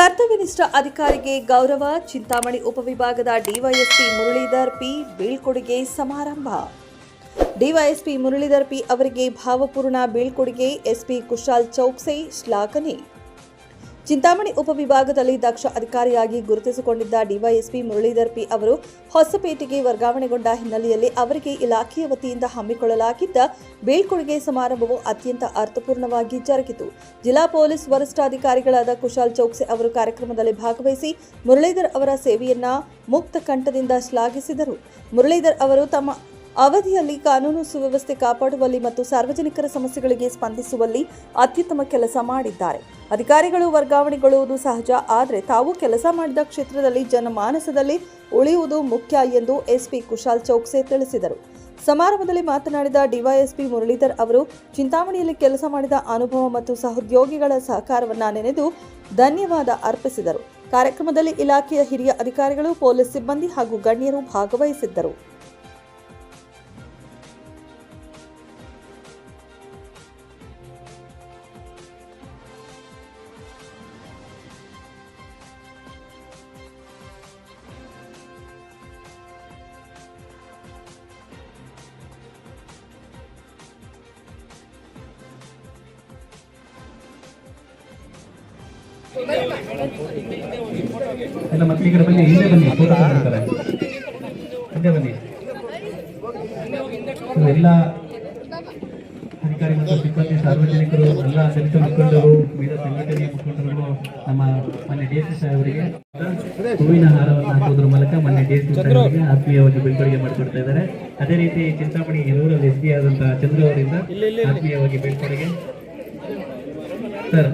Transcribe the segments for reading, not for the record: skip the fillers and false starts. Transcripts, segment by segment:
ಕರ್ತವ್ಯನಿಷ್ಠ ಅಧಿಕಾರಿಗೆ ಗೌರವ. ಚಿಂತಾಮಣಿ ಉಪವಿಭಾಗದ ಡಿವೈಎಸ್ಪಿ ಮುರಳೀಧರ್ ಪಿ ಬೀಳ್ಕೊಡುಗೆ ಸಮಾರಂಭ. ಡಿವೈಎಸ್ಪಿ ಮುರಳೀಧರ್ ಪಿ ಅವರಿಗೆ ಭಾವಪೂರ್ಣ ಬೀಳ್ಕೊಡುಗೆ. ಎಸ್ಪಿ ಕುಶಾಲ್ ಚೌಕ್ಸೆ ಶ್ಲಾಘನೆ. ಚಿಂತಾಮಣಿ ಉಪವಿಭಾಗದಲ್ಲಿ ದಕ್ಷ ಅಧಿಕಾರಿಯಾಗಿ ಗುರುತಿಸಿಕೊಂಡಿದ್ದ ಡಿವೈಎಸ್ಪಿ ಮುರಳೀಧರ್ ಪಿ ಅವರು ಹೊಸಪೇಟೆಗೆ ವರ್ಗಾವಣೆಗೊಂಡ ಹಿನ್ನೆಲೆಯಲ್ಲಿ ಅವರಿಗೆ ಇಲಾಖೆಯ ವತಿಯಿಂದ ಹಮ್ಮಿಕೊಳ್ಳಲಾಗಿದ್ದ ಬೀಳ್ಕೊಡುಗೆ ಸಮಾರಂಭವು ಅತ್ಯಂತ ಅರ್ಥಪೂರ್ಣವಾಗಿ ಜರುಗಿತು. ಜಿಲ್ಲಾ ಪೊಲೀಸ್ ವರಿಷ್ಠಾಧಿಕಾರಿಗಳಾದ ಕುಶಾಲ್ ಚೌಕ್ಸೆ ಅವರು ಕಾರ್ಯಕ್ರಮದಲ್ಲಿ ಭಾಗವಹಿಸಿ ಮುರಳೀಧರ್ ಅವರ ಸೇವೆಯನ್ನ ಮುಕ್ತ ಕಂಠದಿಂದ ಶ್ಲಾಘಿಸಿದರು. ಮುರಳೀಧರ್ ಅವರು ತಮ್ಮ ಅವಧಿಯಲ್ಲಿ ಕಾನೂನು ಸುವ್ಯವಸ್ಥೆ ಕಾಪಾಡುವಲ್ಲಿ ಮತ್ತು ಸಾರ್ವಜನಿಕರ ಸಮಸ್ಯೆಗಳಿಗೆ ಸ್ಪಂದಿಸುವಲ್ಲಿ ಅತ್ಯುತ್ತಮ ಕೆಲಸ ಮಾಡಿದ್ದಾರೆ. ಅಧಿಕಾರಿಗಳು ವರ್ಗಾವಣೆಗೊಳ್ಳುವುದು ಸಹಜ, ಆದರೆ ತಾವು ಕೆಲಸ ಮಾಡಿದ ಕ್ಷೇತ್ರದಲ್ಲಿ ಜನಮಾನಸದಲ್ಲಿ ಉಳಿಯುವುದು ಮುಖ್ಯ ಎಂದು ಎಸ್ಪಿ ಕುಶಾಲ್ ಚೌಕ್ಸೆ ತಿಳಿಸಿದರು. ಸಮಾರಂಭದಲ್ಲಿ ಮಾತನಾಡಿದ ಡಿವೈಎಸ್ಪಿ ಮುರಳೀಧರ್ ಅವರು ಚಿಂತಾಮಣಿಯಲ್ಲಿ ಕೆಲಸ ಮಾಡಿದ ಅನುಭವ ಮತ್ತು ಸಹೋದ್ಯೋಗಿಗಳ ಸಹಕಾರವನ್ನು ನೆನೆದು ಧನ್ಯವಾದ ಅರ್ಪಿಸಿದರು. ಕಾರ್ಯಕ್ರಮದಲ್ಲಿ ಇಲಾಖೆಯ ಹಿರಿಯ ಅಧಿಕಾರಿಗಳು, ಪೊಲೀಸ್ ಸಿಬ್ಬಂದಿ ಹಾಗೂ ಗಣ್ಯರು ಭಾಗವಹಿಸಿದ್ದರು. ಎಲ್ಲ ಮಕ್ಕಳಿಗರ ಬನ್ನಿ, ಹಿಂದೆ ಬನ್ನಿ, ಫೋಟೋ ತಗೊಳ್ತಾರೆ. ಹಿಂದೆ ಬನ್ನಿ. ಎಲ್ಲ ಅಧಿಕಾರಿ ಮತ್ತು ಸಿಬ್ಬಂದಿ, ಸಾರ್ವಜನಿಕರು, ಎಲ್ಲ ದಲಿತ ಮುಖಂಡರು, ವಿವಿಧ ಸಂಘಟನೆಯ ಮುಖಂಡರು ನಮ್ಮ ಮೊನ್ನೆ ಡಿಎಸ್ಪಿ ಸಾಹೇಬರಿಗೆ ಹೂವಿನ ಹಾರವನ್ನು ಹಾಕುವುದರ ಮೂಲಕ ಮೊನ್ನೆ ಡಿಎಸ್ಪಿ ಸಾಹೇಬರಿಗೆ ಆತ್ಮೀಯವಾಗಿ ಬೀಳ್ಕೊಡುಗೆ ಮಾಡಿಕೊಡ್ತಾ ಇದ್ದಾರೆ. ಅದೇ ರೀತಿ ಚಿಂತಾಮಣಿ ರೂರಲ್ ಎಸ್ ಪಿ ಆದಂತಹ ಚಂದ್ರ ಅವರಿಂದ ಆತ್ಮೀಯವಾಗಿ ಬೀಳ್ಕೊಡುಗೆ. ಸರ್,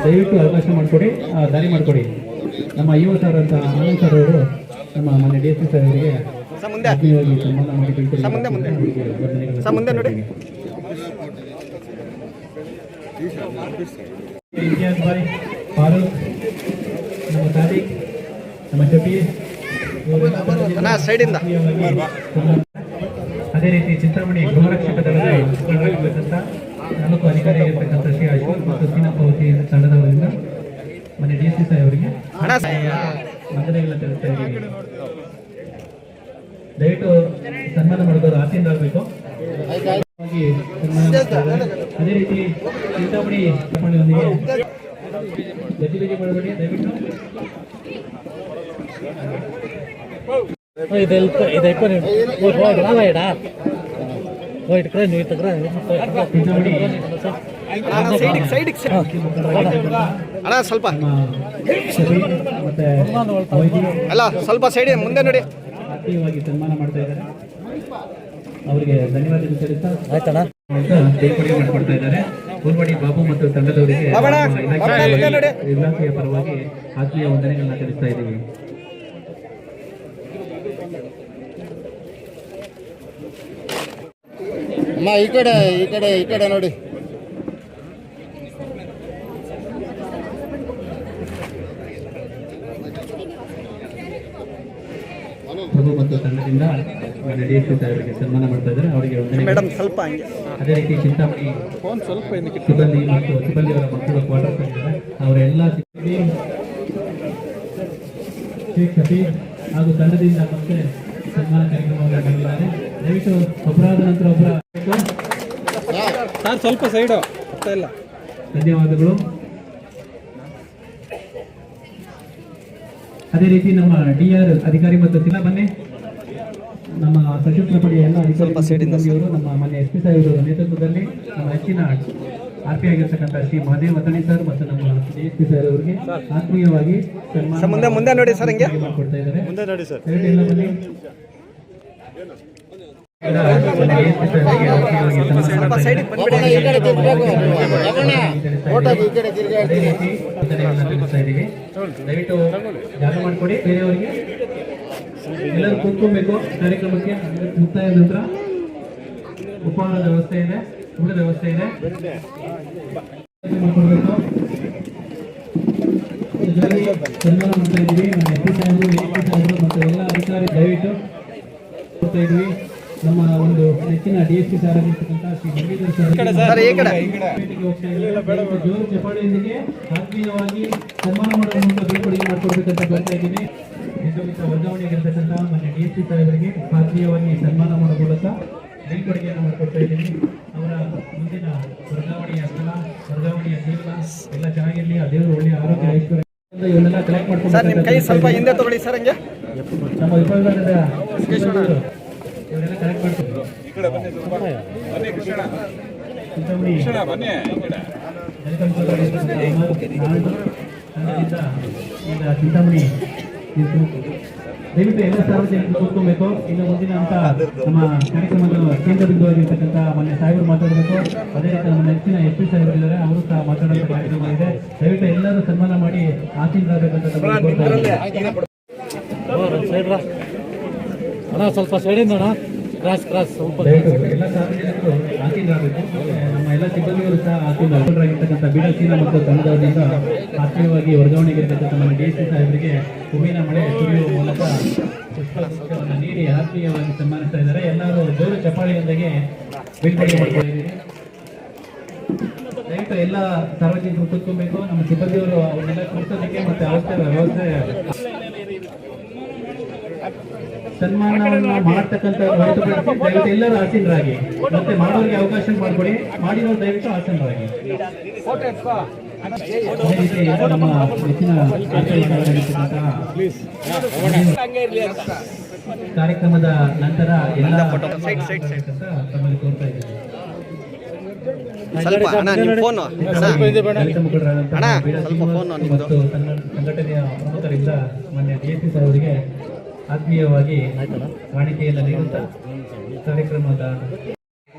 ದಯವಿಟ್ಟು ಅವಕಾಶ ಮಾಡಿಕೊಡಿ, ದಾರಿ ಮಾಡಿಕೊಡಿ. ನಮ್ಮ ಯುವ ಸರ್ ಅಂತ ಆನಂದ್ ಸರ್ ಅವರು ನಮ್ಮ ಮನೆ ಡಿ ಎಸ್ ಪಿ ಸರ್ ಅವರಿಗೆ ಆತ್ಮೀಯವಾಗಿ ಸನ್ಮಾನ ಮಾಡಿ ಇತಿಹಾಸ್ ಬಾಯ್, ಫಾರೂಕ್, ನಮ್ಮ ತಾರೀಕ್, ನಮ್ಮ ಶಫೀರ್, ಅದೇ ರೀತಿ ಚಿಂತಾಮಣಿ ಗೃಹರಕ್ಷಕ ದಳದ ತಾಲೂಕು ಅಧಿಕಾರಿಯಾಗಿರ್ತಕ್ಕಂಥ ಶ್ರೀ ಅಶ್ವಥ್ ಮತ್ತು ಸೀನಪ್ಪ ವತಿಯಿಂದ ತಂಡದವರಿಂದ ಮನೆ ಡಿ ಸಿ ಸಾಹೇಬರಿಗೆ ವಂದನೆಗಳನ್ನ ತಿಳಿಸ್ತಾ ಇದ್ದೀವಿ. ದಯವಿಟ್ಟು ಸನ್ಮಾನ ಮಾಡಿದವರು ಆಸೆಯಿಂದ ಆಗಬೇಕು. ಅದೇ ರೀತಿ ಚಿಂತಾಮಣಿ ಒಂದಿಗೆ ಗತಿವಿಧಿ ಮಾಡಬೇಡಿ. ದಯವಿಟ್ಟು ಸ್ವಲ್ಪ ಅಲ್ಲ ಸ್ವಲ್ಪ ಸೈಡ್ ಮುಂದೆ ನೋಡಿ. ಆತ್ಮೀಯವಾಗಿ ಸನ್ಮಾನ ಮಾಡ್ತಾ ಇದ್ದಾರೆ. ಅವರಿಗೆ ಧನ್ಯವಾದ ತಿಳಿಸ್ತಾ ಮಾಡಿಕೊಡ್ತಾ ಇದ್ದಾರೆ. ಕೋಲ್ವಾಡಿ ಬಾಬು ಮತ್ತು ತಂಡದವರಿಗೆ ಇಲಾಖೆಯ ಪರವಾಗಿ ಆತ್ಮೀಯ ವಂದನೆಗಳನ್ನ ತಿಳಿಸ್ತಾ ಇದ್ದೀವಿ. ಈ ಕಡೆ ನೋಡಿ. ಪ್ರಭು ಮತ್ತು ತಂಡದಿಂದ ಡಿಎಸ್ಪಿ ಸಾಹೇಬರಿಗೆ ಸನ್ಮಾನ ಮಾಡ್ತಾ ಇದ್ದಾರೆ. ಅವರಿಗೆ ಮೇಡಮ್ ಸ್ವಲ್ಪ ಅದೇ ರೀತಿ ಚಿಂತಾಮಣಿ ಸಿಬ್ಬಂದಿ ಮತ್ತು ಸಿಬ್ಬಂದಿಯವರ ಮಕ್ಕಳು ಕ್ವಾರ್ಟರ್ಸ್ ಆಗಿದ್ದಾರೆ. ಅವರೆಲ್ಲ ಶೇಖ್ ಶಫೀರ್ ಹಾಗೂ ತಂಡದಿಂದ ಮತ್ತೆ ಸನ್ಮಾನ ಕಾರ್ಯಕ್ರಮವನ್ನು ಮಾಡಿದ್ದಾರೆ. ದಯವಿಟ್ಟು ಒಬ್ಬರಾದ ನಂತರ ಒಬ್ಬರ ಸ್ವಲ್ಪ ಸೈಡು ಇಲ್ಲ. ಧನ್ಯವಾದಗಳು. ಅದೇ ರೀತಿ ನಮ್ಮ ಡಿಆರ್ ಅಧಿಕಾರಿ ಮತ್ತು ಸಿನ ಬನ್ನಿ, ನಮ್ಮ ಸಶಸ್ತ್ರ ಪಡೆಯ ಎಲ್ಲ ಅಧಿಕಾರಿಗಳು ನಮ್ಮ ಮನೆ ಎಸ್ ಪಿ ಸಾಹೇಬರ ನೇತೃತ್ವದಲ್ಲಿ ನಮ್ಮ ಹೆಚ್ಚಿನ ಆರ್ಪಿ ಆಗಿರ್ತಕ್ಕಂಥ ಶ್ರೀ ಮಹದೇವ್ ವತನಿ ಸರ್ ಮತ್ತು ನಮ್ಮ ಡಿ ಎಸ್ ಪಿ ಸಾಹೇಬ್ ಅವರಿಗೆ ಆತ್ಮೀಯವಾಗಿ ಮುಂದೆ ನೋಡಿ ಸರ್, ಹಿಂಗೆ ಕೊಡ್ತಾ ಇದ್ದಾರೆ. ಬನ್ನಿ. ದಯವಿಟ್ಟು ಜಾಗ ಮಾಡಿಕೊಡಿ. ಬೇರೆಯವರಿಗೆ ಎಲ್ಲರೂ ಕೂತ್ಕೊಬೇಕು. ಕಾರ್ಯಕ್ರಮಕ್ಕೆ ಮುಕ್ತಾಯದ ನಂತರ ಉಪಹಾರದ ವ್ಯವಸ್ಥೆ ಇದೆ, ಊಟದ ವ್ಯವಸ್ಥೆ ಇದೆ. ಮಾಡ್ಕೊಡ್ಬೇಕು. ಸನ್ಮಾನ ಮಾಡ್ತಾ ಇದ್ದೀವಿ. ನಮ್ಮ ಎಸ್ ಪಿ ಸಾಹೇಬರು ಮತ್ತು ಎಲ್ಲ ಅಧಿಕಾರಿ ದಯವಿಟ್ಟು ಕೊಡ್ತಾ ಇದ್ವಿ. ನಮ್ಮ ಒಂದು ನೆಚ್ಚಿನ DSP ಸರ್ ಆಗಿರ್ತಕ್ಕಂಥ ಶ್ರೀ ಮುರಳೀಧರ್ ಸರ್ ಭೇಟಿಗೆ ಹೋಗ್ತಾ ಇದ್ದಾರೆ. ಜೋರು ಚಪ್ಪಾಳೆಯೊಂದಿಗೆ ಆತ್ಮೀಯವಾಗಿ ಸನ್ಮಾನ ಮಾಡುವಂತ ಬೀಳ್ಕೊಡುಗೆ ಮಾಡಿಕೊಡ್ಬೇಕಂತ ಬರ್ತಾ ಇದ್ದೀನಿ. ನಿಗಮಿತ ವರ್ಗಾವಣೆಯಾಗಿರ್ತಕ್ಕಂಥ ಮಾನ್ಯ DSP ಸಾಹೇಬರಿಗೆ ಆತ್ಮೀಯವಾಗಿ ಸನ್ಮಾನ ಮಾಡೋ ಮೂಲಕ ಬೀಳ್ಕೊಡುಗೆಯನ್ನು ಮಾಡಿಕೊಡ್ತಾ ಇದ್ದೀನಿ. ಅವರ ಮುಂದಿನ ವರ್ಗಾವಣೆಯ ಸ್ಥಳ, ವರ್ಗಾವಣೆಯ ಜೀವನ ಎಲ್ಲ ಚೆನ್ನಾಗಿರಲಿ. ಆ ದೇವರು ಒಳ್ಳೆಯ ಆರೋಗ್ಯ ಐಶ್ವರ್ಯ ಇವನ್ನೆಲ್ಲ ಕಲೆಕ್ಟ್ ಮಾಡ್ಕೊಂಡು ಸರ್ ನಿಮ್ಮ ಕೈ ಸ್ವಲ್ಪ ಹಿಂದೆ ತಗೊಳ್ಳಿ ಸರ್ ಹಂಗೆ. ನಮ್ಮ ವಿಭಾಗದ ಇವರೆಲ್ಲ ಕಲೆಕ್ಟ್ ಮಾಡ್ತಾರೆ. ಚಿಂತಾಮಣಿ ದಯವಿಟ್ಟು ಎಲ್ಲ ಸಾರ್ವಜನಿಕರು ಕೂತ್ಕೊಬೇಕು. ಇನ್ನು ಮುಂದಿನ ಅಂತ ನಮ್ಮ ಕಾರ್ಯಕ್ರಮದ ಕೇಂದ್ರ ಬಿಂದುವಾಗಿರ್ತಕ್ಕಂಥ ಮೊನ್ನೆ ಸಾಹೇಬರು ಮಾತಾಡಬೇಕು. ಅದೇ ರೀತಿ ನಮ್ಮ ನೆಚ್ಚಿನ SP ಸಾಹೇಬರಿದ್ದಾರೆ, ಅವರು ಸಹ ಮಾತಾಡುವಂಥ ಕಾರ್ಯಕ್ರಮ ಇದೆ. ದಯವಿಟ್ಟು ಎಲ್ಲರೂ ಸನ್ಮಾನ ಮಾಡಿ ಆಶೀರ್ವಾದಬೇಕಂತ ಸ್ವಲ್ಪ ಸೈಡಿಂದ ಕ್ರಾಸ್ ಸ್ವಲ್ಪ ಎಲ್ಲ ಸಾರ್ವಜನಿಕರು ಆಶೀರ್ವಾದಬೇಕು. ನಮ್ಮ ಎಲ್ಲ ಸಿಬ್ಬಂದಿಗಳು ಸಹ ಆಶೀರ್ವಾದರಾಗಿರ್ತಕ್ಕಂಥ ಬೀಡಸೀನ ಮತ್ತು ತಂಡದಿಂದ ಆತ್ಮೀಯವಾಗಿ ವರ್ಗಾವಣೆಗಿರ್ತಕ್ಕಂಥ ನಮ್ಮ DSP ಸಾಹೇಬರಿಗೆ ಹೂವಿನ ಮಳೆ ಸುರಿಯುವ ಮೂಲಕ ಪುಷ್ಪಗುಚ್ಛವನ್ನು ನೀಡಿ ಆತ್ಮೀಯವಾಗಿ ಸನ್ಮಾನಿಸ್ತಾ ಇದ್ದಾರೆ. ಎಲ್ಲರೂ ಜೋರು ಚಪ್ಪಾಳೆಯೊಂದಿಗೆ ಬೀಳ್ಕೊಡುಗೆ ಮಾಡ್ತಾ ಇದ್ದೀರಿ. ದಯವಿಟ್ಟು ಎಲ್ಲ ಸಾರ್ವಜನಿಕರು ಕೂತ್ಕೊಬೇಕು. ನಮ್ಮ ಸಿಬ್ಬಂದಿಯವರು ಅವನ್ನೆಲ್ಲ ಕೂರಿಸೋದಕ್ಕೆ ಮತ್ತೆ ವ್ಯವಸ್ಥೆ ಸನ್ಮಾನವನ್ನು ಮಾಡತಕ್ಕಂಥ ಹೊರತುಪಡಿಸಿ ದಯವಿಟ್ಟು ಎಲ್ಲರೂ ಆಸೀನರಾಗಿ, ಮತ್ತೆ ಮಾಡೋರಿಗೆ ಅವಕಾಶ ಮಾಡಿಕೊಡಿ. ಮಾಡಿರೋರು ದಯವಿಟ್ಟು ಆಸೀನರಾಗಿ. ಅದೇ ರೀತಿ ನಮ್ಮ ಹೆಚ್ಚಿನ ಕಾರ್ಯಕ್ರಮದ ನಂತರ ಎಲ್ಲ ತಮ್ಮಲ್ಲಿ ಕೋರ್ತಾ ಇದ್ದೀನಿ. ಸ್ವಲ್ಪ ಅಣ್ಣ ನಿಮ್ಮ ಫೋನ್ ದಲಿತ ಮುಖಂಡರಾದಂತಹ ಮತ್ತು ಸಂಘಟನೆಯ ಪ್ರಮುಖರಿಂದ ಮಾನ್ಯ DSP ಅವರಿಗೆ ಆತ್ಮೀಯವಾಗಿ ಕಾಣಿಕೆಯನ್ನು ನೀಡುತ್ತಾ ಕಾರ್ಯಕ್ರಮದ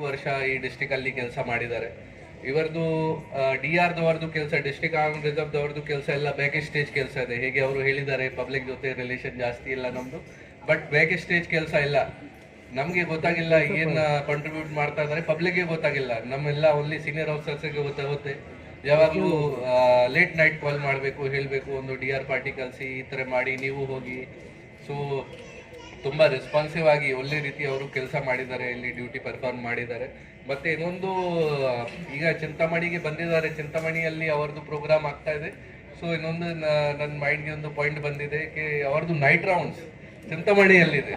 ವರ್ಷ ಈ ಡಿಸ್ಟಿಕ್ ಅಲ್ಲಿ ಕೆಲಸ ಮಾಡಿದ್ದಾರೆ. ಇವರದು DR ದವರದು ಕೆಲಸ, ಡಿಸ್ಟಿಕ್ ಆರ್ಮ್ ರಿಸರ್ವ್ ದವರದು ಕೆಲಸ ಎಲ್ಲ ಬ್ಯಾಕ್ ಸ್ಟೇಜ್ ಕೆಲಸ ಇದೆ. ಹೇಗೆ ಅವರು ಹೇಳಿದ್ದಾರೆ, ಪಬ್ಲಿಕ್ ಜೊತೆ ರಿಲೇಷನ್ ಜಾಸ್ತಿ ಇಲ್ಲ ನಮ್ದು, ಬಟ್ ಬ್ಯಾಕ್ ಸ್ಟೇಜ್ ಕೆಲಸ ಇಲ್ಲ. ನಮಗೆ ಗೊತ್ತಾಗಿಲ್ಲ ಏನ್ ಕಾಂಟ್ರಿಬ್ಯೂಟ್ ಮಾಡ್ತಾ ಇದ್ದಾರೆ, ಪಬ್ಲಿಕ್ಗೆ ಗೊತ್ತಾಗಿಲ್ಲ. ನಮ್ಮೆಲ್ಲ ಓನ್ಲಿ ಸೀನಿಯರ್ ಆಫೀಸರ್ಸ್ಗೆ ಗೊತ್ತಾಗುತ್ತೆ. ಯಾವಾಗಲೂ ಲೇಟ್ ನೈಟ್ ಕಾಲ್ ಮಾಡಬೇಕು, ಹೇಳಬೇಕು ಒಂದು DR ಪಾರ್ಟಿ ಕಳಿಸಿ, ಈ ಥರ ಮಾಡಿ, ನೀವು ಹೋಗಿ. ಸೊ ತುಂಬ ರೆಸ್ಪಾನ್ಸಿವ್ ಆಗಿ ಒಳ್ಳೆ ರೀತಿ ಅವರು ಕೆಲಸ ಮಾಡಿದ್ದಾರೆ, ಇಲ್ಲಿ ಡ್ಯೂಟಿ ಪರ್ಫಾರ್ಮ್ ಮಾಡಿದ್ದಾರೆ. ಮತ್ತೆ ಇನ್ನೊಂದು, ಈಗ ಚಿಂತಾಮಣಿಗೆ ಬಂದಿದ್ದಾರೆ, ಚಿಂತಾಮಣಿಯಲ್ಲಿ ಅವರದ್ದು ಪ್ರೋಗ್ರಾಮ್ ಆಗ್ತಾ ಇದೆ. ಸೊ ಇನ್ನೊಂದು ನನ್ನ ಮೈಂಡ್ಗೆ ಒಂದು ಪಾಯಿಂಟ್ ಬಂದಿದೆ ಕಿ ಅವರದ್ದು ನೈಟ್ ರೌಂಡ್ಸ್ ಚಿಂತಾಮಣಿಯಲ್ಲಿದೆ.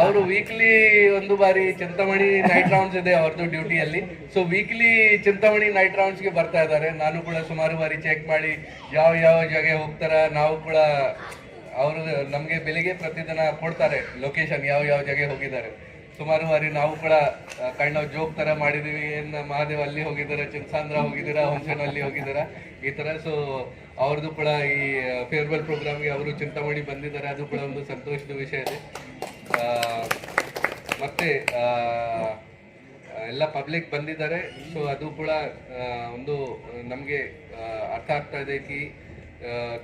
ಅವರು ವೀಕ್ಲಿ ಒಂದು ಬಾರಿ ಚಿಂತಾಮಣಿ ನೈಟ್ ರೌಂಡ್ಸ್ ಇದೆ ಅವ್ರದ್ದು ಡ್ಯೂಟಿಯಲ್ಲಿ. ಸೊ ವೀಕ್ಲಿ ಚಿಂತಾಮಣಿ ನೈಟ್ ರೌಂಡ್ಸ್ಗೆ ಬರ್ತಾ ಇದ್ದಾರೆ. ನಾನು ಕೂಡ ಸುಮಾರು ಬಾರಿ ಚೆಕ್ ಮಾಡಿ ಯಾವ ಯಾವ ಜಾಗ ಹೋಗ್ತಾರ, ನಾವು ಕೂಡ ಅವರು ನಮಗೆ ಬೆಳಿಗ್ಗೆ ಪ್ರತಿದಿನ ಕೊಡ್ತಾರೆ ಲೊಕೇಶನ್ ಯಾವ ಯಾವ ಜಾಗ ಹೋಗಿದ್ದಾರೆ. ಸುಮಾರು ಬಾರಿ ನಾವು ಕೂಡ ಕೈಂಡ್ ಆಫ್ ಜೋಕ್ ಥರ ಮಾಡಿದ್ದೀವಿ, ಏನು ಮಹಾದೇವ್ ಅಲ್ಲಿ ಹೋಗಿದ್ದಾರೆ, ಚಿನ್ಸಾಂದ್ರ ಹೋಗಿದ್ದೀರಾ, ಹುಣಸೇನಲ್ಲಿ ಹೋಗಿದ್ದೀರಾ, ಈ ಥರ. ಸೊ ಅವ್ರದ್ದು ಕೂಡ ಈ ಫೇರ್ವೆಲ್ ಪ್ರೋಗ್ರಾಮ್ಗೆ ಅವರು ಚಿಂತಾಮಣಿ ಬಂದಿದ್ದಾರೆ, ಅದು ಕೂಡ ಒಂದು ಸಂತೋಷದ ವಿಷಯ ಇದೆ. ಮತ್ತು ಎಲ್ಲ ಪಬ್ಲಿಕ್ ಬಂದಿದ್ದಾರೆ. ಸೊ ಅದು ಕೂಡ ಒಂದು ನಮಗೆ ಅರ್ಥ ಆಗ್ತಾ ಇದೆ ಕಿ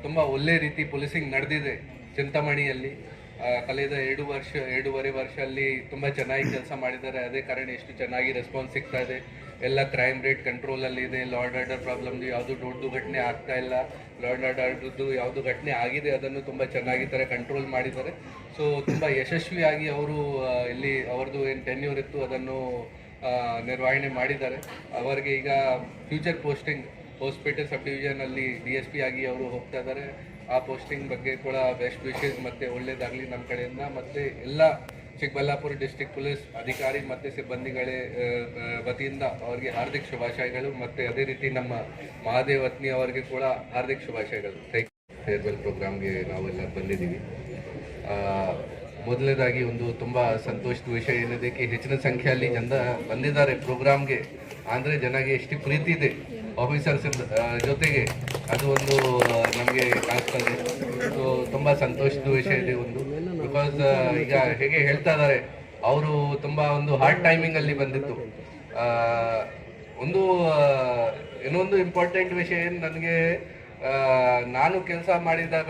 ತುಂಬ ಒಳ್ಳೆ ರೀತಿ ಪೊಲೀಸಿಂಗ್ ನಡೆದಿದೆ ಚಿಂತಾಮಣಿಯಲ್ಲಿ. ಕಳೆದ 2.5 ವರ್ಷ ಅಲ್ಲಿ ತುಂಬ ಚೆನ್ನಾಗಿ ಕೆಲಸ ಮಾಡಿದ್ದಾರೆ. ಅದೇ ಕಾರಣ ಎಷ್ಟು ಚೆನ್ನಾಗಿ ರೆಸ್ಪಾನ್ಸ್ ಸಿಗ್ತಾ ಇದೆ. ಎಲ್ಲ ಕ್ರೈಮ್ ರೇಟ್ ಕಂಟ್ರೋಲಲ್ಲಿ ಇದೆ. ಲಾರ್ಡ್ ಆರ್ಡರ್ ಪ್ರಾಬ್ಲಮ್ದು ಯಾವುದು ದೊಡ್ಡ ಘಟನೆ ಆಗ್ತಾ ಇಲ್ಲ. ಲಾರ್ಡ್ ಆರ್ಡರ್ದು ಯಾವುದು ಘಟನೆ ಆಗಿದೆ ಅದನ್ನು ತುಂಬ ಚೆನ್ನಾಗಿ ಥರ ಕಂಟ್ರೋಲ್ ಮಾಡಿದ್ದಾರೆ. ಸೊ ತುಂಬ ಯಶಸ್ವಿಯಾಗಿ ಅವರು ಇಲ್ಲಿ ಅವ್ರದ್ದು ಏನು ಟೆನ್ಯೂರ್ ಇತ್ತು ಅದನ್ನು ನಿರ್ವಹಣೆ ಮಾಡಿದ್ದಾರೆ. ಅವರಿಗೆ ಈಗ ಫ್ಯೂಚರ್ ಪೋಸ್ಟಿಂಗ್ ಹೊಸಪೇಟೆ ಸಬ್ ಡಿವಿಷನಲ್ಲಿ DSP ಆಗಿ ಅವರು ಹೋಗ್ತಾ ಇದ್ದಾರೆ. ಆ ಪೋಸ್ಟಿಂಗ್ ಬಗ್ಗೆ ಕೂಡ ಬೆಸ್ಟ್ ವಿಶೇಸ್ ಮತ್ತು ಒಳ್ಳೆಯದಾಗಲಿ ನಮ್ಮ ಕಡೆಯಿಂದ. ಮತ್ತು ಎಲ್ಲ ಚಿಕ್ಕಬಳ್ಳಾಪುರ ಡಿಸ್ಟ್ರಿಕ್ಟ್ ಪೊಲೀಸ್ ಅಧಿಕಾರಿ ಮತ್ತು ಸಿಬ್ಬಂದಿಗಳೇ ವತಿಯಿಂದ ಅವರಿಗೆ ಹಾರ್ದಿಕ ಶುಭಾಶಯಗಳು. ಮತ್ತು ಅದೇ ರೀತಿ ನಮ್ಮ ಮಹಾದೇವ್ ವತ್ನಿ ಅವರಿಗೆ ಕೂಡ ಹಾರ್ದಿಕ ಶುಭಾಶಯಗಳು. ಫೇರ್ವೆಲ್ ಪ್ರೋಗ್ರಾಮ್ಗೆ ನಾವೆಲ್ಲ ಬಂದಿದ್ದೀವಿ. ಮೊದಲನೇದಾಗಿ ಒಂದು ತುಂಬ ಸಂತೋಷದ ವಿಷಯ ಏನಿದೆ ಕಿ ಹೆಚ್ಚಿನ ಸಂಖ್ಯೆಯಲ್ಲಿ ಜನ ಬಂದಿದ್ದಾರೆ ಪ್ರೋಗ್ರಾಮ್ಗೆ. ಅಂದರೆ ಜನಗೆ ಎಷ್ಟು ಪ್ರೀತಿ ಇದೆ ಆಫೀಸರ್ಸ್ ಜೊತೆಗೆ, ಅದು ಒಂದು ನಮಗೆ ಕಾಣಿಸ್ತದೆ. ಸೊ ತುಂಬ ಸಂತೋಷದ ವಿಷಯ ಇದೆ ಒಂದು. ಬಿಕಾಸ್ ಈಗ ಹೇಗೆ ಹೇಳ್ತಾ ಇದ್ದಾರೆ, ಅವರು ತುಂಬ ಒಂದು ಹಾರ್ಡ್ ಟೈಮಿಂಗಲ್ಲಿ ಬಂದಿತ್ತು. ಇನ್ನೊಂದು ಇಂಪಾರ್ಟೆಂಟ್ ವಿಷಯ ಏನು ನನಗೆ, ನಾನು ಕೆಲಸ ಮಾಡಿದಾಗ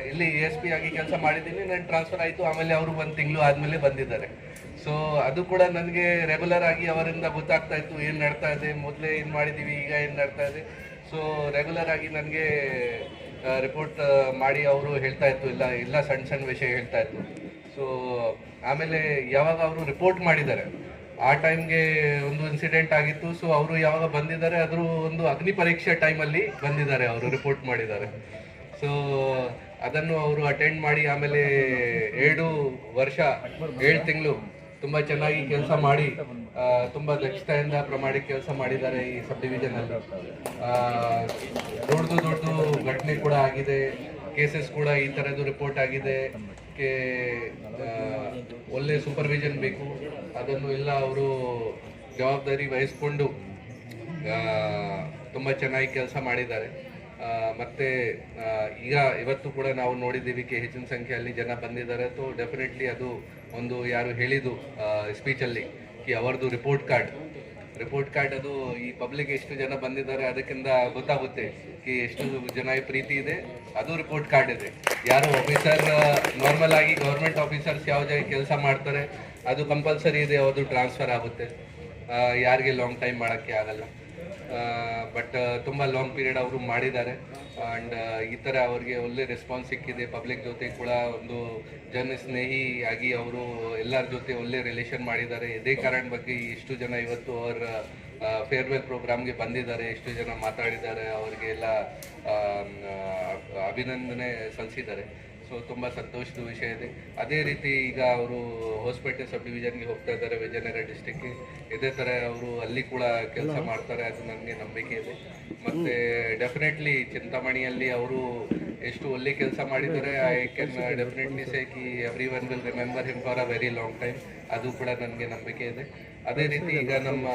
ಇಲ್ಲಿ ASP ಆಗಿ ಕೆಲಸ ಮಾಡಿದ್ದೀನಿ, ನಾನು ಟ್ರಾನ್ಸ್ಫರ್ ಆಯಿತು. ಆಮೇಲೆ ಅವರು 1 ತಿಂಗಳು ಆದಮೇಲೆ ಬಂದಿದ್ದಾರೆ. ಸೊ ಅದು ಕೂಡ ನನಗೆ ರೆಗ್ಯುಲರ್ ಆಗಿ ಅವರಿಂದ ಗೊತ್ತಾಗ್ತಾ ಇತ್ತು ಏನು ನಡ್ತಾ ಇದೆ, ಮೊದಲೇ ಏನು ಮಾಡಿದ್ದೀವಿ, ಈಗ ಏನು ನಡ್ತಾ ಇದೆ. ಸೊ ರೆಗ್ಯುಲರ್ ಆಗಿ ನನಗೆ ರಿಪೋರ್ಟ್ ಮಾಡಿ ಅವರು ಹೇಳ್ತಾ ಇತ್ತು, ಇಲ್ಲ ಸಣ್ಣ ವಿಷಯ ಹೇಳ್ತಾ ಇತ್ತು. ಸೊ ಆಮೇಲೆ ಯಾವಾಗ ಅವರು ರಿಪೋರ್ಟ್ ಮಾಡಿದ್ದಾರೆ ಆ ಟೈಮ್ಗೆ ಒಂದು ಇನ್ಸಿಡೆಂಟ್ ಆಗಿತ್ತು. ಸೊ ಅವರು ಯಾವಾಗ ಬಂದಿದ್ದಾರೆ ಅದ್ರ ಒಂದು ಅಗ್ನಿ ಪರೀಕ್ಷೆ ಟೈಮಲ್ಲಿ ಬಂದಿದ್ದಾರೆ, ಅವರು ರಿಪೋರ್ಟ್ ಮಾಡಿದ್ದಾರೆ. ಸೊ ಅದನ್ನು ಅವರು ಅಟೆಂಡ್ ಮಾಡಿ ಆಮೇಲೆ 7 ವರ್ಷ 7 ತಿಂಗಳು ತುಂಬ ಚೆನ್ನಾಗಿ ಕೆಲಸ ಮಾಡಿ ತುಂಬ ದಕ್ಷತೆಯಿಂದ ಪ್ರಾಮಾಣಿಕ ಕೆಲಸ ಮಾಡಿದ್ದಾರೆ ಈ ಸಬ್ ಡಿವಿಷನ್ ಅಲ್ಲಿ. ದೊಡ್ಡ ಘಟನೆ ಕೂಡ ಆಗಿದೆ, ಕೇಸಸ್ ಕೂಡ ಈ ಥರದ್ದು ರಿಪೋರ್ಟ್ ಆಗಿದೆ. ಒಳ್ಳೆ ಸೂಪರ್ವಿಷನ್ ಬೇಕು, ಅದನ್ನು ಎಲ್ಲ ಅವರು ಜವಾಬ್ದಾರಿ ವಹಿಸ್ಕೊಂಡು ತುಂಬ ಚೆನ್ನಾಗಿ ಕೆಲಸ ಮಾಡಿದ್ದಾರೆ. ಮತ್ತೆ ಈಗ ಇವತ್ತು ಕೂಡ ನಾವು ನೋಡಿದ್ದೀವಿ ಹೆಚ್ಚಿನ ಸಂಖ್ಯೆಯಲ್ಲಿ ಜನ ಬಂದಿದ್ದಾರೆ. ಸೊ ಡೆಫಿನೆಟ್ಲಿ ಅದು ಒಂದು ಯಾರು ಹೇಳಿದ್ದು ಸ್ಪೀಚಲ್ಲಿ ಅವರದು ರಿಪೋರ್ಟ್ ಕಾರ್ಡ್ ಅದು ಈ ಪಬ್ಲಿಕ್ ಎಷ್ಟು ಜನ ಬಂದಿದ್ದಾರೆ ಅದಕ್ಕಿಂತ ಗೊತ್ತಾಗುತ್ತೆ ಎಷ್ಟು ಜನ ಪ್ರೀತಿ ಇದೆ. ಅದು ರಿಪೋರ್ಟ್ ಕಾರ್ಡ್ ಇದೆ. ಯಾರು ಆಫೀಸರ್ ನಾರ್ಮಲ್ ಆಗಿ ಗೌರ್ಮೆಂಟ್ ಆಫೀಸರ್ಸ್ ಯಾವ ಜಾಗ ಕೆಲಸ ಮಾಡ್ತಾರೆ ಅದು ಕಂಪಲ್ಸರಿ ಇದೆ, ಅವ್ರದ್ದು ಟ್ರಾನ್ಸ್ಫರ್ ಆಗುತ್ತೆ. ಯಾರಿಗೆ ಲಾಂಗ್ ಟೈಮ್ ಮಾಡೋಕ್ಕೆ ಆಗಲ್ಲ. ಬಟ್ ತುಂಬ ಲಾಂಗ್ ಪೀರಿಯಡ್ ಅವರು ಮಾಡಿದ್ದಾರೆ. ಆ್ಯಂಡ್ ಈ ಥರ ಅವ್ರಿಗೆ ಒಳ್ಳೆ ರೆಸ್ಪಾನ್ಸ್ ಸಿಕ್ಕಿದೆ. ಪಬ್ಲಿಕ್ ಜೊತೆ ಕೂಡ ಒಂದು ಜನಸ್ನೇಹಿ ಆಗಿ ಅವರು ಎಲ್ಲರ ಜೊತೆ ಒಳ್ಳೆ ರಿಲೇಷನ್ ಮಾಡಿದ್ದಾರೆ. ಇದೇ ಕಾರಣ ಬಗ್ಗೆ ಎಷ್ಟು ಜನ ಇವತ್ತು ಅವರ ಫೇರ್ವೆಲ್ ಪ್ರೋಗ್ರಾಮ್ಗೆ ಬಂದಿದ್ದಾರೆ, ಎಷ್ಟು ಜನ ಮಾತಾಡಿದ್ದಾರೆ, ಅವರಿಗೆಲ್ಲ ಅಭಿನಂದನೆ ಸಲ್ಲಿಸಿದ್ದಾರೆ. ಸೊ ತುಂಬ ಸಂತೋಷದ ವಿಷಯ ಇದೆ. ಅದೇ ರೀತಿ ಈಗ ಅವರು ಹೊಸಪೇಟೆ ಸಬ್ ಡಿವಿಷನ್ಗೆ ಹೋಗ್ತಾ ಇದ್ದಾರೆ, ವಿಜಯನಗರ ಡಿಸ್ಟಿಕ್ಗೆ. ಇದೇ ಥರ ಅವರು ಅಲ್ಲಿ ಕೂಡ ಕೆಲಸ ಮಾಡ್ತಾರೆ, ಅದು ನನಗೆ ನಂಬಿಕೆ ಇದೆ. ಮತ್ತು ಡೆಫಿನೆಟ್ಲಿ ಚಿಂತಾಮಣಿಯಲ್ಲಿ ಅವರು ಎಷ್ಟು ಒಳ್ಳೆ ಕೆಲಸ ಮಾಡಿದ್ದಾರೆ. I can definitely say Ki every one will remember him for a very long time. ಅದು ಕೂಡ ನನಗೆ ನಂಬಿಕೆ ಇದೆ. ಅದೇ ರೀತಿ ಈಗ ನಮ್ಮ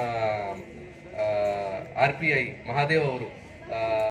RPI ಮಹಾದೇವ್ ಅವರು